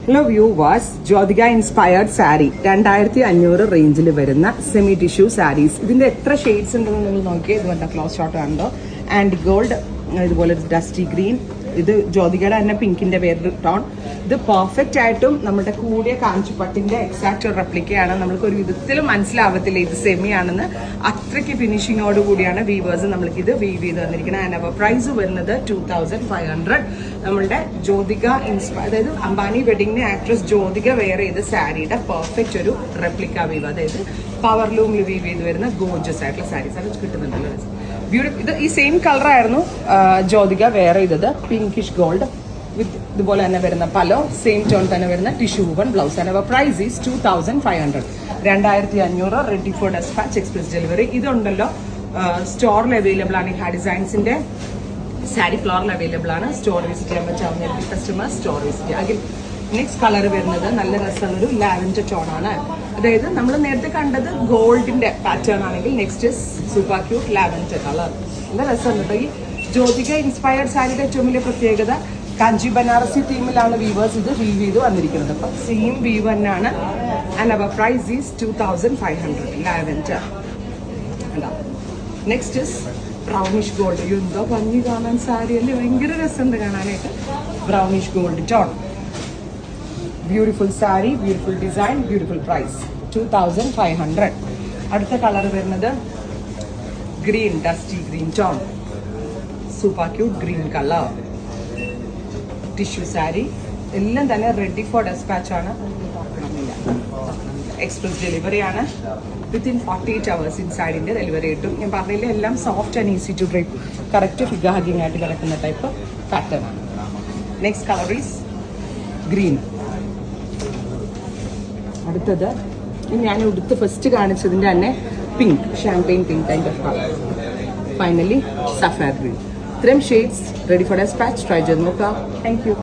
Hello viewers, Jyothika inspired sari 2500 റേഞ്ചിൽ വരുന്ന semi tissue saris. ഇതിന്റെ എത്ര ഷെയ്ഡ്സ് ഉണ്ടെന്ന് നിങ്ങൾ നോക്കിയേ. ഇത് വന്ന ക്ലോസ് ഷോട്ട് കണ്ടോ, ആൻഡ് ഗോൾഡ്, ഇതുപോലെ ഡസ്റ്റി ഗ്രീൻ, ഇത് ജ്യോതികയുടെ തന്നെ പിങ്കിന്റെ വേറൊരു ടോൺ. ഇത് പെർഫെക്റ്റ് ആയിട്ടും നമ്മുടെ കൂടിയ കാഞ്ചിപ്പട്ടിന്റെ എക്സാക്ട് റെപ്ലിക്കയാണ്. നമ്മൾക്ക് ഒരു വിധത്തിലും മനസ്സിലാവത്തില്ല ഇത് സെമി ആണെന്ന്. അത്രയ്ക്ക് ഫിനിഷിങ്ങോട് കൂടിയാണ് വീവേഴ്സ് നമ്മൾക്ക് ഇത് വീവ് ചെയ്ത് തന്നിരിക്കുന്നത്. ആൻഡ് അവർ പ്രൈസ് വരുന്നത് 2500. നമ്മളുടെ ജ്യോതിക അതായത് അംബാനി വെഡിങ്ങിന് ആക്ട്രസ് ജ്യോതിക വെയർ ചെയ്ത സാരിയുടെ പെർഫെക്റ്റ് ഒരു റെപ്ലിക്ക വീവ്, അതായത് പവർ ലൂമിൽ വീവ് ചെയ്ത് വരുന്ന ഗോർജസ് ആയിട്ടുള്ള സാരീസ് അത് കിട്ടുന്നുണ്ടല്ലോ. ബ്യൂട്ടിഫുൾ. ഇത് ഈ സെയിം കളറായിരുന്നു ജ്യോതിക വെയർ ചെയ്തത്, പിങ്കിഷ് ഗോൾഡ് വിത്ത് ഇതുപോലെ തന്നെ വരുന്ന പലോ, സെയിം ടോൺ തന്നെ വരുന്ന tissue one blouse. And our price is 2500. 2500 ready for despatch, express delivery. ഇതുണ്ടല്ലോ സ്റ്റോറിൽ അവൈലബിൾ ആണ്. ഈ ഹാ ഡിസൈൻസിന്റെ സാരി ഫ്ലോറിൽ അവൈലബിൾ ആണ്. സ്റ്റോർ വിസിറ്റ് ചെയ്യാൻ പറ്റാവുന്ന കസ്റ്റമർ സ്റ്റോർ വിസിറ്റ്. അതിൽ നെക്സ്റ്റ് കളർ വരുന്നത് നല്ല രസമുള്ളൊരു ലാവൻഡർ ടോൺ ആണ്. അതായത് നമ്മൾ നേരത്തെ കണ്ടത് ഗോൾഡിന്റെ പാറ്റേൺ ആണെങ്കിൽ next super cute lavender colour. നല്ല രസമുണ്ട്. ഈ ജ്യോതിക ഇൻസ്പയർഡ് സാരിയുടെ ഏറ്റവും വലിയ പ്രത്യേകത കാഞ്ചി ബനാറസി തീമിലാണ് വീവേഴ്സ് ഇത് വീവ് ചെയ്ത് വന്നിരിക്കുന്നത്. അപ്പൊ സെയിം വീവ് തന്നെയാണ്. And our price is 2500 lavender. Next is brownish gold. എന്തോ ഭംഗി കാണാൻ സാരി അല്ലേ, ഭയങ്കര രസമുണ്ട് കാണാനായിട്ട്. Brownish gold tone, beautiful sari, beautiful design, beautiful price 2500. അടുത്ത കളർ വരുന്നത് green, dusty green tone, super cute green colour, tissue sari. എല്ലാം തന്നെ റെഡി ഫോർ ഡെസ്പാച്ച് ആണ്. എക്സ്പ്രസ് ഡെലിവറി ആണ്. വിത്തിൻ 48 hours ഇൻസൈഡിന്റെ ഡെലിവറി കിട്ടും. ഞാൻ പറഞ്ഞില്ല, എല്ലാം soft and easy to drape, correct figure hugging ആയിട്ട് കിടക്കുന്ന ടൈപ്പ് പാറ്റേൺ ആണ്. Next colour is green. അടുത്തത് ഞാൻ ഉടുത്ത് ഫസ്റ്റ് കാണിച്ചതിന്റെ തന്നെ pink, champagne pink kind of colour. Finally sapphire green. ഇത്രയും shades ready for dispatch. Try ചെയ്ത് നോക്കാം. Thank U.